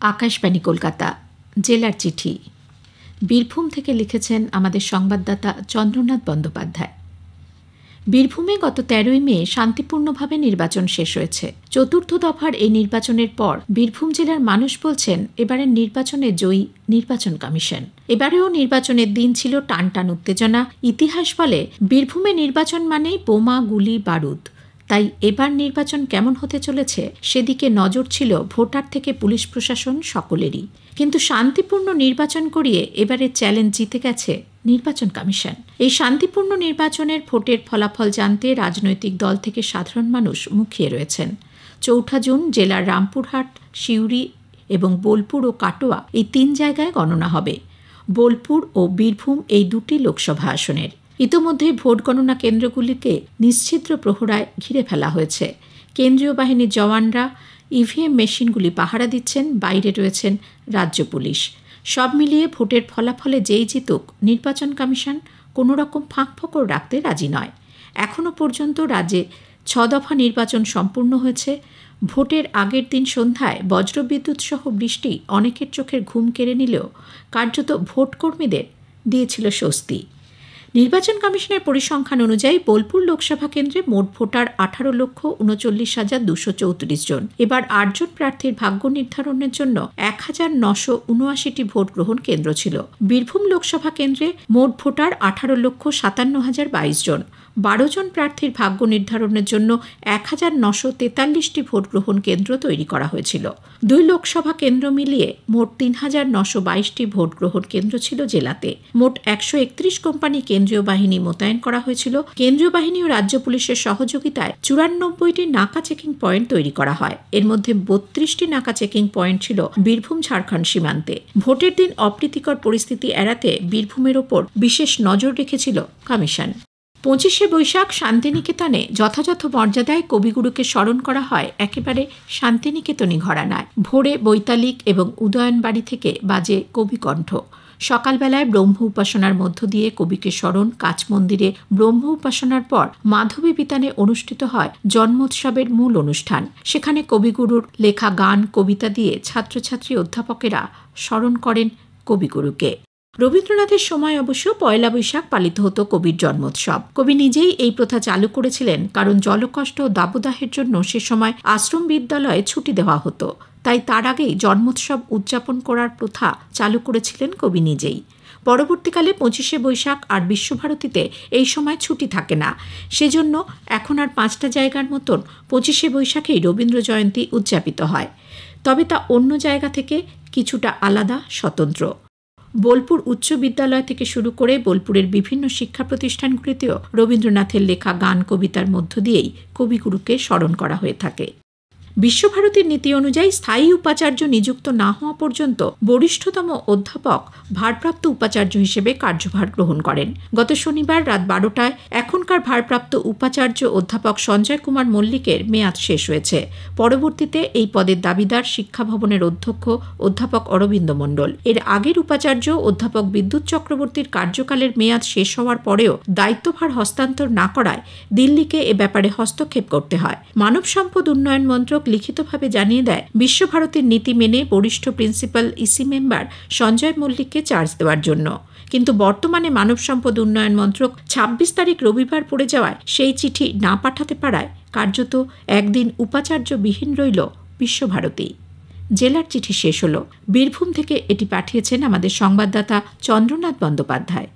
আকাশবাণী কলকাতা জেলার চিঠি বীরভূম থেকে লিখেছেন আমাদের সংবাদদাতা চন্দ্রনাথ বন্দ্যোপাধ্যায়। বীরভূমে গত ১৩ই মে শান্তিপূর্ণভাবে নির্বাচন শেষ হয়েছে। চতুর্থ দফার এই নির্বাচনের পর বীরভূম জেলার মানুষ বলছেন এবারের নির্বাচনে জয়ী নির্বাচন কমিশন। এবারেও নির্বাচনের দিন ছিল টানটান উত্তেজনা। ইতিহাস বলে বীরভূমে নির্বাচন মানেই বোমা, গুলি, বারুদ। তাই এবার নির্বাচন কেমন হতে চলেছে সেদিকে নজর ছিল ভোটার থেকে পুলিশ প্রশাসন সকলেরই। কিন্তু শান্তিপূর্ণ নির্বাচন করিয়ে এবারের চ্যালেঞ্জ জিতে গেছে নির্বাচন কমিশন। এই শান্তিপূর্ণ নির্বাচনের ভোটের ফলাফল জানতে রাজনৈতিক দল থেকে সাধারণ মানুষ মুখিয়ে রয়েছেন। ৪ জুন জেলার রামপুরহাট, সিউড়ি এবং বোলপুর ও কাটোয়া এই ৩ জায়গায় গণনা হবে। বোলপুর ও বীরভূম এই 2টি লোকসভা আসনের। ইতোমধ্যেই ভোট গণনা কেন্দ্রগুলিকে নিশ্ছিদ্র প্রহরায় ঘিরে ফেলা হয়েছে। কেন্দ্রীয় বাহিনীর জওয়ানরা ইভিএম মেশিনগুলি পাহারা দিচ্ছেন, বাইরে রয়েছেন রাজ্য পুলিশ। সব মিলিয়ে ভোটের ফলাফলে যেই জিতুক, নির্বাচন কমিশন কোনো রকম ফাঁকফোকর রাখতে রাজি নয়। এখনও পর্যন্ত রাজ্যে 6 দফা নির্বাচন সম্পূর্ণ হয়েছে। ভোটের আগের দিন সন্ধ্যায় বজ্রবিদ্যুৎ সহ বৃষ্টি অনেকের চোখের ঘুম কেড়ে নিলেও কার্যত ভোটকর্মীদের দিয়েছিল স্বস্তি। নির্বাচন কমিশনের পরিসংখ্যান অনুযায়ী বোলপুর লোকসভা কেন্দ্রে মোট ভোটার 18,39,234 জন। এবার 8 জন প্রার্থীর ভাগ্য নির্ধারণের জন্য 1,979টি ভোট গ্রহণ কেন্দ্র ছিল। বীরভূম লোকসভা কেন্দ্রে মোট ভোটার 18,57,022 জন। 12 জন প্রার্থীর ভাগ্য নির্ধারণের জন্য 1,943টি ভোট গ্রহণ কেন্দ্র তৈরি করা হয়েছিল। 2 লোকসভা কেন্দ্র মিলিয়ে মোট 3,922টি ভোট গ্রহণ কেন্দ্র ছিল জেলাতে। মোট 131 কোম্পানি কেন্দ্রীয় বাহিনী মোতায়েন করা হয়েছিল। কেন্দ্রীয় বাহিনী ও রাজ্য পুলিশের সহযোগিতায় 94টি নাকা চেকিং পয়েন্ট তৈরি করা হয়। এর মধ্যে 32টি নাকা চেকিং পয়েন্ট ছিল বীরভূম ঝাড়খণ্ড সীমান্তে। ভোটের দিন অপ্রীতিকর পরিস্থিতি এড়াতে বীরভূমের ওপর বিশেষ নজর রেখেছিল কমিশন। 25শে বৈশাখ শান্তিনিকেতনে যথাযথ মর্যাদায় কবিগুরুকে স্মরণ করা হয় একেবারে শান্তিনিকেতনই ঘরানায়। ভোরে বৈতালিক এবং উদয়নবাড়ি থেকে বাজে কবিকণ্ঠ। সকালবেলায় ব্রহ্ম উপাসনার মধ্য দিয়ে কবিকে স্মরণ, কাচ মন্দিরে ব্রহ্ম উপাসনার পর মাধবী বিতানে অনুষ্ঠিত হয় জন্মোৎসবের মূল অনুষ্ঠান। সেখানে কবিগুরুর লেখা গান, কবিতা দিয়ে ছাত্রছাত্রী, অধ্যাপকেরা স্মরণ করেন কবিগুরুকে। রবীন্দ্রনাথের সময় অবশ্য পয়লা বৈশাখ পালিত হতো কবির জন্মোৎসব। কবি নিজেই এই প্রথা চালু করেছিলেন, কারণ জলকষ্ট ও দাবদাহের জন্য সে সময় আশ্রম বিদ্যালয়ে ছুটি দেওয়া হতো। তাই তার আগেই জন্মোৎসব উদযাপন করার প্রথা চালু করেছিলেন কবি নিজেই। পরবর্তীকালে 25শে বৈশাখ আর বিশ্বভারতীতে এই সময় ছুটি থাকে না। সেজন্য এখন আর 5টা জায়গার মতন 25শে বৈশাখেই রবীন্দ্র জয়ন্তী উদযাপিত হয়। তবে তা অন্য জায়গা থেকে কিছুটা আলাদা, স্বতন্ত্র। বোলপুর উচ্চ বিদ্যালয় থেকে শুরু করে বোলপুরের বিভিন্ন শিক্ষা প্রতিষ্ঠানগুলিতেও রবীন্দ্রনাথের লেখা গান, কবিতার মধ্য দিয়েই কবিগুরুকে স্মরণ করা হয়ে থাকে। বিশ্বভারতীর নীতি অনুযায়ী স্থায়ী উপাচার্য নিযুক্ত না হওয়া পর্যন্ত বরিষ্ঠতম অধ্যাপক ভারপ্রাপ্ত উপাচার্য হিসেবে কার্যভার গ্রহণ করেন। গত শনিবার রাত 12টায় এখনকার ভারপ্রাপ্ত উপাচার্য অধ্যাপক সঞ্জয় কুমার মল্লিকের মেয়াদ শেষ হয়েছে। পরবর্তীতে এই পদের দাবিদার শিক্ষা ভবনের অধ্যক্ষ অধ্যাপক অরবিন্দ মণ্ডল। এর আগের উপাচার্য অধ্যাপক বিদ্যুৎ চক্রবর্তীর কার্যকালের মেয়াদ শেষ হওয়ার পরেও দায়িত্বভার হস্তান্তর না করায় দিল্লিকে এ ব্যাপারে হস্তক্ষেপ করতে হয়। মানব সম্পদ উন্নয়ন মন্ত্রক লিখিতভাবে জানিয়ে দেয়, বিশ্বভারতীর নীতি মেনে বরিষ্ঠ প্রিন্সিপাল ইসি মেম্বার সঞ্জয় মল্লিককে চার্জ দেওয়ার জন্য। কিন্তু বর্তমানে মানব সম্পদ উন্নয়ন মন্ত্রক 26 তারিখ রবিবার পড়ে যাওয়ায় সেই চিঠি না পাঠাতে পারায় কার্যত একদিন উপাচার্যবিহীন রইল বিশ্বভারতী। জেলার চিঠি শেষ হলো। বীরভূম থেকে এটি পাঠিয়েছেন আমাদের সংবাদদাতা চন্দ্রনাথ বন্দ্যোপাধ্যায়।